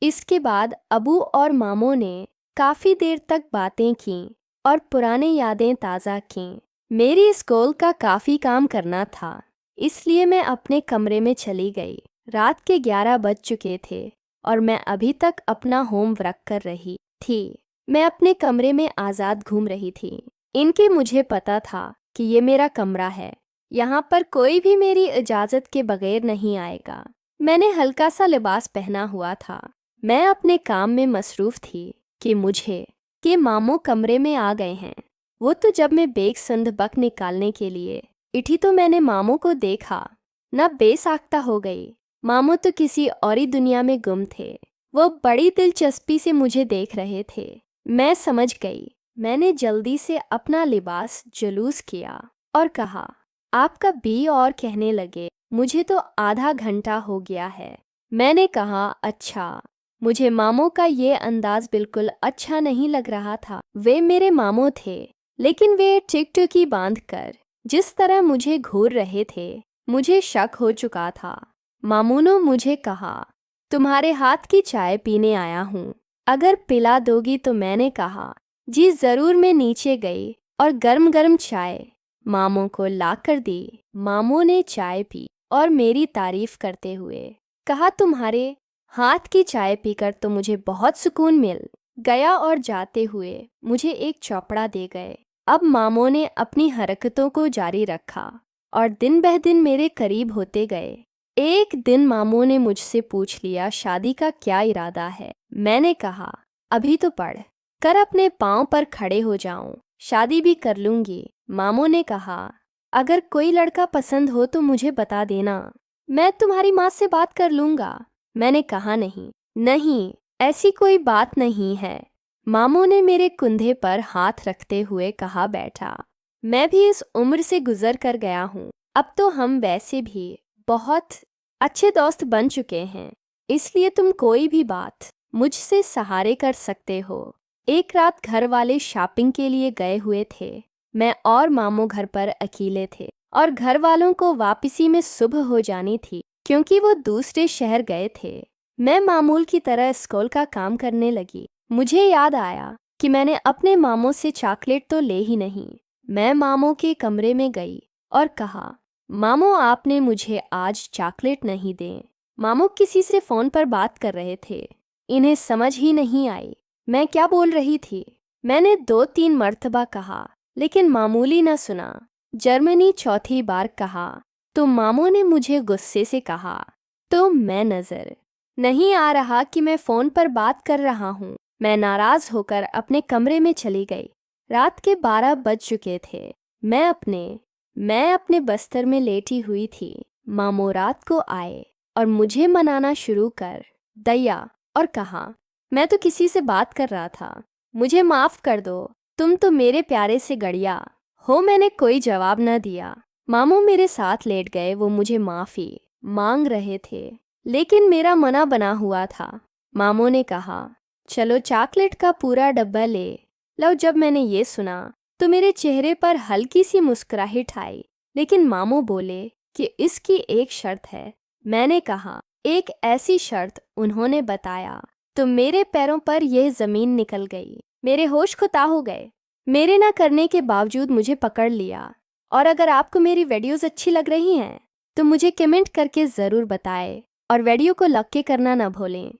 इसके बाद अबू और मामू ने काफ़ी देर तक बातें की और पुरानी यादें ताज़ा कीं। मेरी स्कूल का काफ़ी काम करना था, इसलिए मैं अपने कमरे में चली गई। रात के 11 बज चुके थे और मैं अभी तक अपना होमवर्क कर रही थी। मैं अपने कमरे में आज़ाद घूम रही थी। इनके मुझे पता था कि ये मेरा कमरा है, यहाँ पर कोई भी मेरी इजाज़त के बगैर नहीं आएगा। मैंने हल्का सा लिबास पहना हुआ था। मैं अपने काम में मसरूफ़ थी कि मामू कमरे में आ गए हैं। वो तो जब मैं बेग संदबक निकालने के लिए उठी तो मैंने मामू को देखा। न बेसाख्ता हो गई। मामू तो किसी और ही दुनिया में गुम थे। वो बड़ी दिलचस्पी से मुझे देख रहे थे। मैं समझ गई। मैंने जल्दी से अपना लिबास जुलूस किया और कहा, आपका भी और कहने लगे, मुझे तो आधा घंटा हो गया है। मैंने कहा, अच्छा। मुझे मामू का ये अंदाज बिल्कुल अच्छा नहीं लग रहा था। वे मेरे मामू थे, लेकिन वे टिकटुकी बांधकर जिस तरह मुझे घूर रहे थे, मुझे शक हो चुका था। मामू ने मुझे कहा, तुम्हारे हाथ की चाय पीने आया हूँ, अगर पिला दोगी तो। मैंने कहा, जी ज़रूर। मैं नीचे गई और गर्म गर्म चाय मामू को ला कर दी। मामू ने चाय पी और मेरी तारीफ करते हुए कहा, तुम्हारे हाथ की चाय पीकर तो मुझे बहुत सुकून मिल गया। और जाते हुए मुझे एक चौपड़ा दे गए। अब मामू ने अपनी हरकतों को जारी रखा और दिन बह दिन मेरे करीब होते गए। एक दिन मामू ने मुझसे पूछ लिया, शादी का क्या इरादा है। मैंने कहा, अभी तो पढ़ कर अपने पाँव पर खड़े हो जाऊं, शादी भी कर लूंगी। मामू ने कहा, अगर कोई लड़का पसंद हो तो मुझे बता देना, मैं तुम्हारी माँ से बात कर लूंगा। मैंने कहा, नहीं, ऐसी कोई बात नहीं है। मामू ने मेरे कंधे पर हाथ रखते हुए कहा, बैठा। मैं भी इस उम्र से गुजर कर गया हूँ। अब तो हम वैसे भी बहुत अच्छे दोस्त बन चुके हैं, इसलिए तुम कोई भी बात मुझसे सहारे कर सकते हो। एक रात घर वाले शॉपिंग के लिए गए हुए थे। मैं और मामू घर पर अकेले थे और घर वालों को वापसी में सुबह हो जानी थी, क्योंकि वो दूसरे शहर गए थे। मैं मामूल की तरह स्कूल का काम करने लगी। मुझे याद आया कि मैंने अपने मामू से चॉकलेट तो ले ही नहीं। मैं मामू के कमरे में गई और कहा, मामू आपने मुझे आज चॉकलेट नहीं दे। मामू किसी से फ़ोन पर बात कर रहे थे। इन्हें समझ ही नहीं आई मैं क्या बोल रही थी। मैंने 2-3 मर्तबा कहा, लेकिन मामूली न सुना। जर्मनी चौथी बार कहा तो मामू ने मुझे गुस्से से कहा, तो मैं नज़र नहीं आ रहा कि मैं फ़ोन पर बात कर रहा हूँ। मैं नाराज़ होकर अपने कमरे में चली गई। रात के 12 बज चुके थे। मैं अपने बस्तर में लेटी हुई थी। मामू रात को आए और मुझे मनाना शुरू कर दिया और कहा, मैं तो किसी से बात कर रहा था, मुझे माफ़ कर दो, तुम तो मेरे प्यारे से गड़िया हो। मैंने कोई जवाब न दिया। मामू मेरे साथ लेट गए। वो मुझे माफ़ी मांग रहे थे, लेकिन मेरा मना बना हुआ था। मामू ने कहा, चलो चॉकलेट का पूरा डब्बा ले लो। जब मैंने ये सुना तो मेरे चेहरे पर हल्की सी मुस्कुराहट आई, लेकिन मामू बोले कि इसकी एक शर्त है। मैंने कहा, एक ऐसी शर्त? उन्होंने बताया तो मेरे पैरों पर यह ज़मीन निकल गई। मेरे होश खुता हो गए। मेरे ना करने के बावजूद मुझे पकड़ लिया। और अगर आपको मेरी वीडियोस अच्छी लग रही हैं तो मुझे कमेंट करके ज़रूर बताएं और वीडियो को लाइक करना ना भूलें।